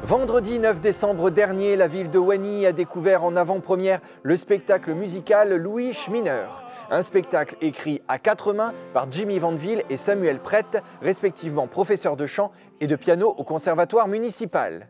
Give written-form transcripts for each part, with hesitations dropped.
Vendredi 9 décembre dernier, la ville de Wany a découvert en avant-première le spectacle musical Louis Schmineur. Un spectacle écrit à quatre mains par Jimmy Vandeville et Samuel Prette, respectivement professeurs de chant et de piano au conservatoire municipal.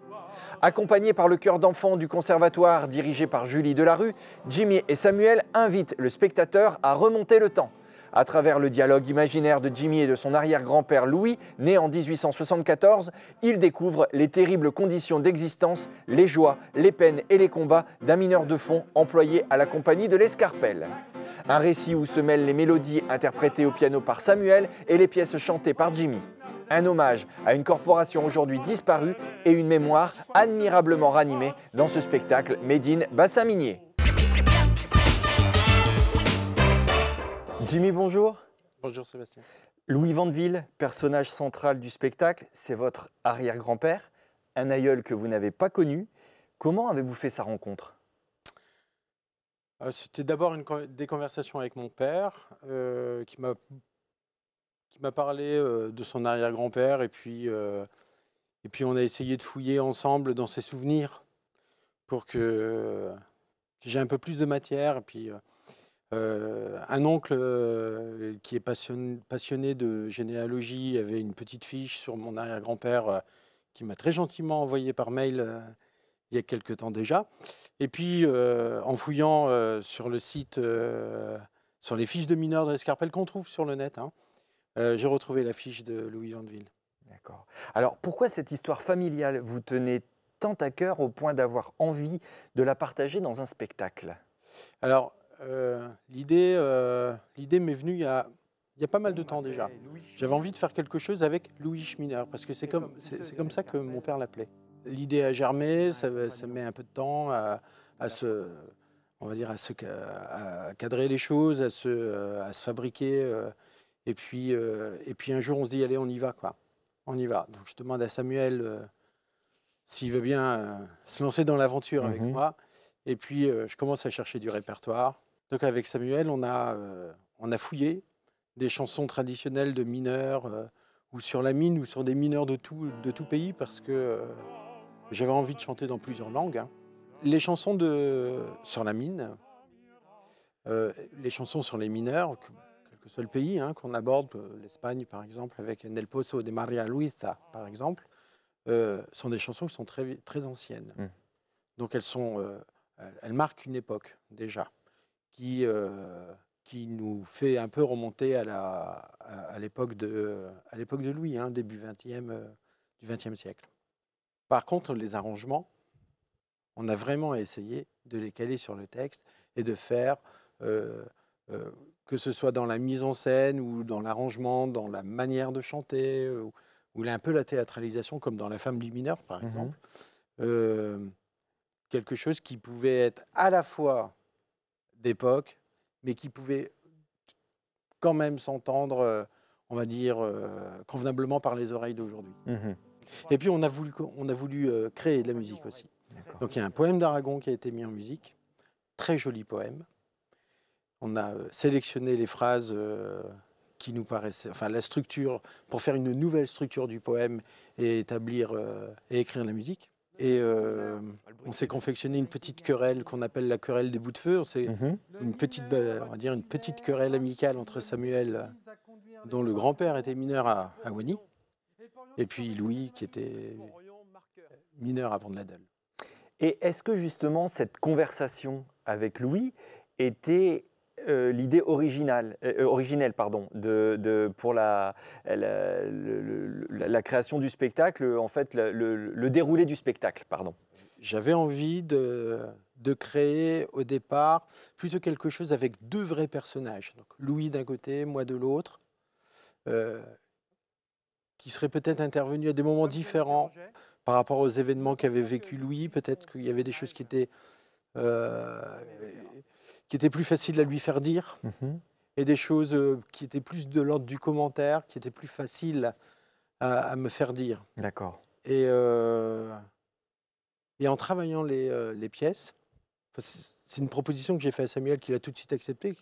Accompagnés par le chœur d'enfants du conservatoire dirigé par Julie Delarue, Jimmy et Samuel invitent le spectateur à remonter le temps. À travers le dialogue imaginaire de Jimmy et de son arrière-grand-père Louis, né en 1874, il découvre les terribles conditions d'existence, les joies, les peines et les combats d'un mineur de fond employé à la compagnie de l'Escarpelle. Un récit où se mêlent les mélodies interprétées au piano par Samuel et les pièces chantées par Jimmy. Un hommage à une corporation aujourd'hui disparue et une mémoire admirablement ranimée dans ce spectacle Made in Bassin-Minier. Jimmy, bonjour. Bonjour Sébastien. Louis Vandeville, personnage central du spectacle, c'est votre arrière-grand-père, un aïeul que vous n'avez pas connu. Comment avez-vous fait sa rencontre? C'était d'abord des conversations avec mon père qui m'a parlé de son arrière-grand-père et puis on a essayé de fouiller ensemble dans ses souvenirs pour que j'ai un peu plus de matière. Et puis un oncle qui est passionné de généalogie avait une petite fiche sur mon arrière-grand-père qui m'a très gentiment envoyé par mail il y a quelque temps déjà. Et puis, en fouillant sur le site, sur les fiches de mineurs de l'Escarpelle qu'on trouve sur le net, j'ai retrouvé la fiche de Louis Vandeville. D'accord. Alors, pourquoi cette histoire familiale vous tenait tant à cœur au point d'avoir envie de la partager dans un spectacle? Alors, l'idée m'est venue il y a pas mal de temps déjà. J'avais envie de faire quelque chose avec Louis Schmineur, parce que c'est comme ça que mon père l'appelait. L'idée a germé, ça met un peu de temps à cadrer les choses, à se fabriquer. Et puis un jour, on se dit, allez, on y va, quoi. On y va. Donc je demande à Samuel s'il veut bien se lancer dans l'aventure avec moi. Et puis je commence à chercher du répertoire. Donc avec Samuel, on a fouillé des chansons traditionnelles de mineurs, ou sur la mine, ou sur des mineurs de tout pays, parce que j'avais envie de chanter dans plusieurs langues. Les chansons sur la mine, les chansons sur les mineurs, quel que soit le pays qu'on aborde, l'Espagne par exemple, avec En el Pozo de María Luisa par exemple, sont des chansons qui sont très, très anciennes. Donc elles marquent une époque déjà, qui nous fait un peu remonter à l'époque de Louis, début du XXe siècle. Par contre, les arrangements, on a vraiment essayé de les caler sur le texte et de faire, que ce soit dans la mise en scène ou dans l'arrangement, dans la manière de chanter, ou un peu la théâtralisation, comme dans La femme du mineur, par exemple. Quelque chose qui pouvait être à la fois d'époque, mais qui pouvait quand même s'entendre, on va dire, convenablement par les oreilles d'aujourd'hui. Et puis on a voulu créer de la musique aussi. Donc il y a un poème d'Aragon qui a été mis en musique, très joli poème. On a sélectionné les phrases qui nous paraissaient, enfin la structure, pour faire une nouvelle structure du poème et établir et écrire la musique. Et on s'est confectionné une petite querelle qu'on appelle la querelle des bouts de feu. C'est une petite querelle amicale entre Samuel, dont le grand-père était mineur à Wany, et puis Louis, qui était mineur à Pont-de-la-Delle. Et est-ce que justement cette conversation avec Louis était l'idée originelle pour la création du spectacle, en fait, le déroulé du spectacle, pardon? J'avais envie de créer au départ plutôt quelque chose avec deux vrais personnages. Donc, Louis d'un côté, moi de l'autre, qui seraient peut-être intervenus à des moments différents par rapport aux événements qu'avait vécu Louis. Peut-être qu'il y avait des choses qui étaient plus faciles à lui faire dire, et des choses qui étaient plus de l'ordre du commentaire, qui étaient plus faciles à me faire dire. D'accord. Et en travaillant les pièces, c'est une proposition que j'ai faite à Samuel, qu'il a tout de suite acceptée.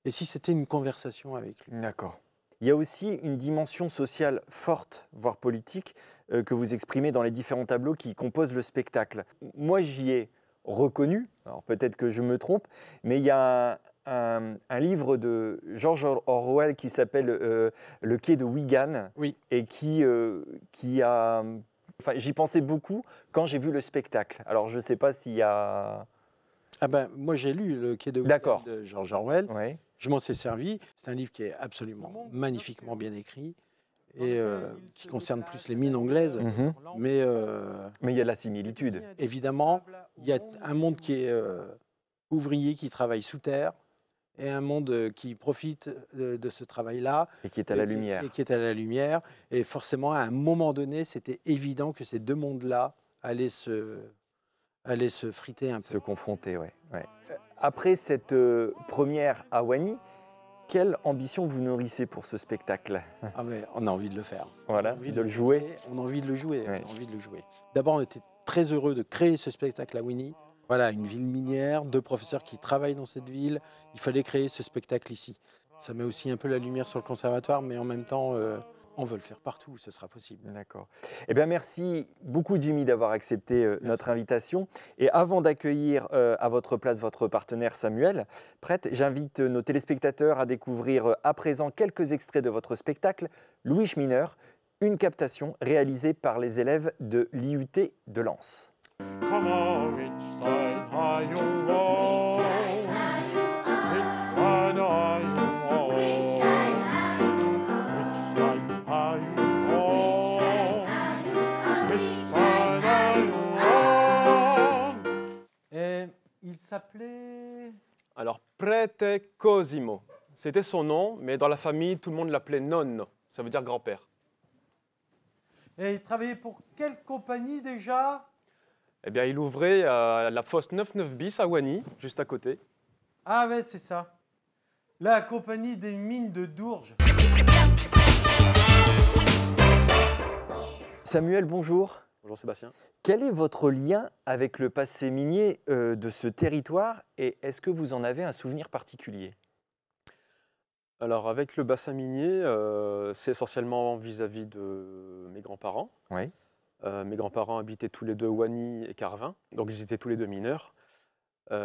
Et si c'était une conversation avec lui? D'accord. il y a aussi une dimension sociale forte, voire politique, que vous exprimez dans les différents tableaux qui composent le spectacle. Moi, j'y ai reconnu, alors peut-être que je me trompe, mais il y a un livre de George Orwell qui s'appelle Le quai de Wigan, Oui. et qui a... Enfin, j'y pensais beaucoup quand j'ai vu le spectacle. Alors, je ne sais pas s'il y a... Ah ben, moi, j'ai lu Le quai de D'accord. Wigan de George Orwell. Ouais. Je m'en suis servi. C'est un livre qui est absolument magnifiquement bien écrit et qui concerne plus les mines anglaises. Mhm. Mais Mais il y a de la similitude. évidemment, il y a un monde qui est ouvrier, qui travaille sous terre, et un monde qui profite de ce travail-là. Et qui est à la lumière. Et qui est à la lumière. Et forcément, à un moment donné, c'était évident que ces deux mondes-là allaient se friter un peu. Se confronter, oui. Ouais. Après cette première à Wany, quelle ambition vous nourrissez pour ce spectacle? Ah ouais, on a envie de le faire. Voilà, On a envie de le jouer. On a envie de le jouer. Ouais. On a envie de le jouer. D'abord, on était très heureux de créer ce spectacle à Wany. Voilà, une ville minière, 2 professeurs qui travaillent dans cette ville. Il fallait créer ce spectacle ici. Ça met aussi un peu la lumière sur le conservatoire, mais en même temps, on veut le faire partout, ce sera possible. D'accord. Eh bien, merci beaucoup, Jimmy, d'avoir accepté notre invitation. Et avant d'accueillir à votre place votre partenaire Samuel Prête, j'invite nos téléspectateurs à découvrir à présent quelques extraits de votre spectacle Louis Schminer, une captation réalisée par les élèves de l'IUT de Lens. Come on, which side are you on? Which side are you on? Which side are you on? Which side are you on? Et il s'appelait... Alors, Prete Cosimo, c'était son nom, mais dans la famille, tout le monde l'appelait Nonno, ça veut dire grand-père. Et il travaillait pour quelle compagnie déjà? Eh bien, il ouvrait à la fosse 99 bis à Wany, juste à côté. Ah ouais, c'est ça. La compagnie des mines de Dourges. Samuel, bonjour. Bonjour Sébastien. Quel est votre lien avec le passé minier de ce territoire et est-ce que vous en avez un souvenir particulier? Alors, avec le bassin minier, c'est essentiellement vis-à-vis de mes grands-parents. Oui. Mes grands-parents habitaient tous les deux Wany et Carvin, donc ils étaient tous les deux mineurs. Ils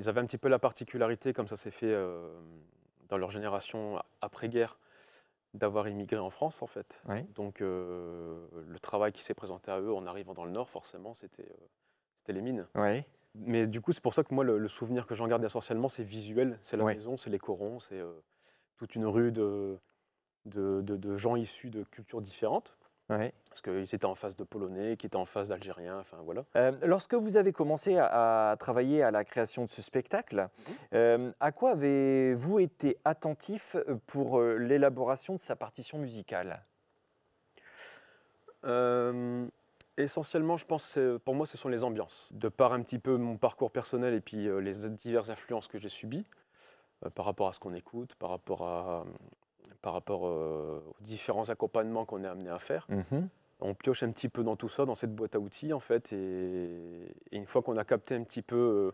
avaient un petit peu la particularité, comme ça s'est fait dans leur génération après-guerre, d'avoir immigré en France en fait. Oui. Donc le travail qui s'est présenté à eux en arrivant dans le Nord, forcément, c'était les mines. Oui. Mais du coup, c'est pour ça que moi, le souvenir que j'en garde essentiellement, c'est visuel. C'est la Ouais. maison, c'est les corons, c'est toute une rue de gens issus de cultures différentes. Oui. Parce qu'ils étaient en face de Polonais, qui étaient en face d'Algériens, enfin voilà. Lorsque vous avez commencé à travailler à la création de ce spectacle, à quoi avez-vous été attentif pour l'élaboration de sa partition musicale? Essentiellement, je pense, pour moi, ce sont les ambiances. De par un petit peu mon parcours personnel et puis les diverses influences que j'ai subies, par rapport à ce qu'on écoute, par rapport aux différents accompagnements qu'on est amené à faire. Mhm. On pioche un petit peu dans tout ça, dans cette boîte à outils en fait, et une fois qu'on a capté un petit peu,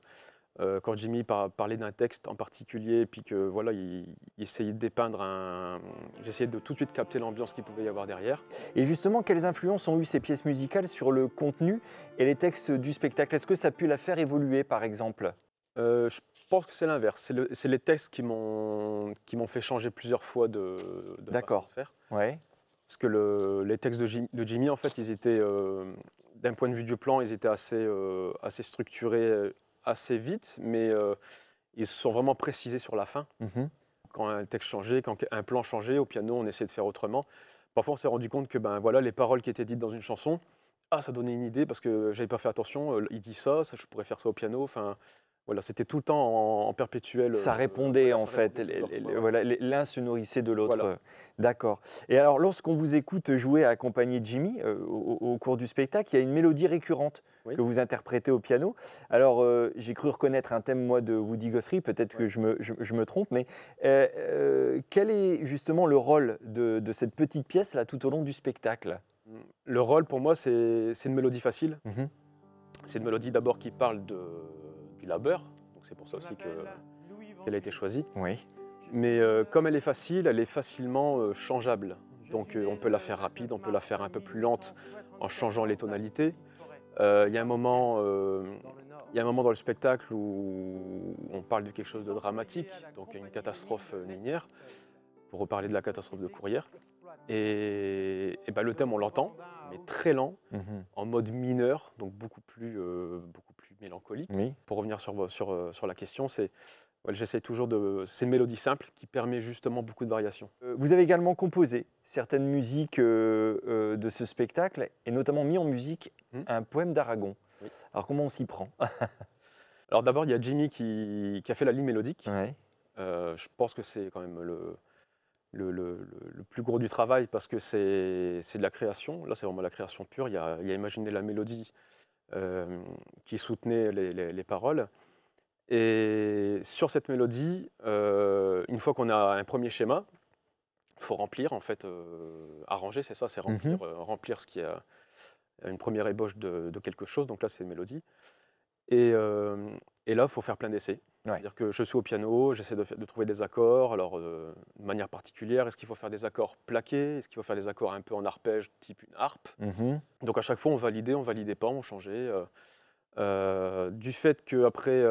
quand Jimmy parlait d'un texte en particulier, puis que voilà, il essayait de dépeindre j'essayais de tout de suite capter l'ambiance qu'il pouvait y avoir derrière. Et justement, quelles influences ont eu ces pièces musicales sur le contenu et les textes du spectacle? Est-ce que ça a pu la faire évoluer, par exemple? Je pense que c'est l'inverse. C'est les textes qui m'ont fait changer plusieurs fois de D'accord. façon de faire. Ouais. Parce que les textes de Jimmy, en fait, ils étaient, d'un point de vue du plan, ils étaient assez structurés assez vite, mais ils se sont vraiment précisés sur la fin. Mhm. Quand un texte changeait, quand un plan changeait, au piano, on essayait de faire autrement. Parfois, on s'est rendu compte que voilà, les paroles qui étaient dites dans une chanson, ça donnait une idée parce que j'avais pas fait attention. Il dit ça, je pourrais faire ça au piano. Enfin, voilà, c'était tout le temps en perpétuel. Ça répondait voilà, en ça fait, répondait plusieurs fois, ouais. voilà, l'un se nourrissait de l'autre. Voilà. D'accord. Et alors, lorsqu'on vous écoute jouer accompagné de Jimmy au cours du spectacle, il y a une mélodie récurrente Oui. que vous interprétez au piano. Alors, j'ai cru reconnaître un thème, moi, de Woody Guthrie, peut-être que je me trompe, mais quel est justement le rôle de cette petite pièce-là tout au long du spectacle? Le rôle, pour moi, c'est une mélodie facile. Mhm. C'est une mélodie d'abord qui parle du labeur, donc c'est pour ça aussi qu'elle a été choisie. Oui. Mais comme elle est facile, elle est facilement changeable. Donc on peut la faire rapide, on peut la faire un peu plus lente en changeant les tonalités. Il y a un moment dans le spectacle où on parle de quelque chose de dramatique, donc une catastrophe minière, pour reparler de la catastrophe de Courrières. Et ben, le thème, on l'entend, mais très lent, en mode mineur, donc beaucoup plus mélancolique. Oui. Pour revenir sur la question, j'essaie toujours c'est une mélodie simple qui permet justement beaucoup de variations. Vous avez également composé certaines musiques de ce spectacle et notamment mis en musique un poème d'Aragon. Oui. Alors comment on s'y prend? Alors d'abord, il y a Jimmy qui a fait la ligne mélodique. Ouais. Je pense que c'est quand même le plus gros du travail parce que c'est de la création. Là, c'est vraiment la création pure. Il a imaginé la mélodie qui soutenait les paroles. Et sur cette mélodie, une fois qu'on a un premier schéma, il faut remplir, en fait, arranger, c'est ça, c'est remplir ce qui est une première ébauche de quelque chose. Donc là, c'est une mélodie. Et là, il faut faire plein d'essais. Ouais. C'est-à-dire que je suis au piano, j'essaie de trouver des accords, alors de manière particulière. Est-ce qu'il faut faire des accords plaqués? Est-ce qu'il faut faire des accords un peu en arpège, type une harpe? Donc à chaque fois, on validait pas, on changeait. Du fait qu'après...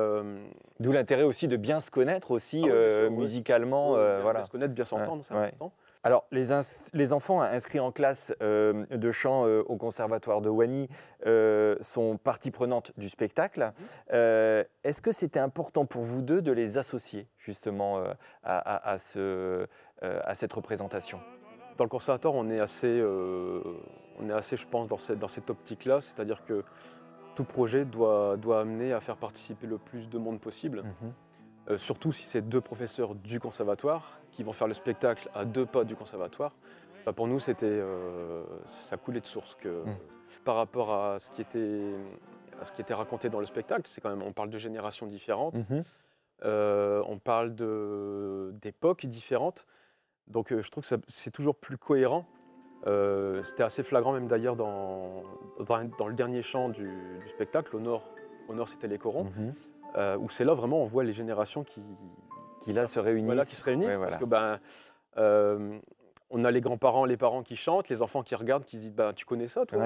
D'où l'intérêt aussi de bien se connaître aussi musicalement. Bien se connaître, bien s'entendre, c'est important. Alors, les enfants inscrits en classe de chant au Conservatoire de Wany sont partie prenante du spectacle. Est-ce que c'était important pour vous deux de les associer justement à cette représentation? Dans le Conservatoire, on est assez, je pense, dans cette optique-là, c'est-à-dire que tout projet doit amener à faire participer le plus de monde possible. Surtout si c'est 2 professeurs du conservatoire qui vont faire le spectacle à 2 pas du conservatoire. Bah pour nous, ça coulait de source. Par rapport à ce qui était raconté dans le spectacle, on parle de générations différentes, on parle d'époques différentes. Donc je trouve que c'est toujours plus cohérent. C'était assez flagrant même d'ailleurs dans le dernier chant du spectacle, au nord c'était les corons. Où c'est là vraiment on voit les générations qui se réunissent. Voilà, qui se réunissent, ouais, parce que on a les grands-parents, les parents qui chantent, les enfants qui regardent, qui se disent tu connais ça toi?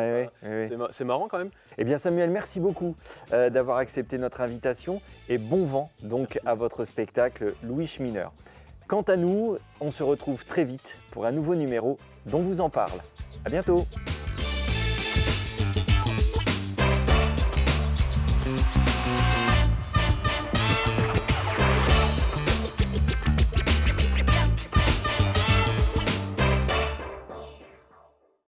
C'est marrant quand même. Eh bien Samuel, merci beaucoup d'avoir accepté notre invitation et bon vent donc à votre spectacle Louis Schminer. Quant à nous, on se retrouve très vite pour un nouveau numéro dont vous en parle. À bientôt.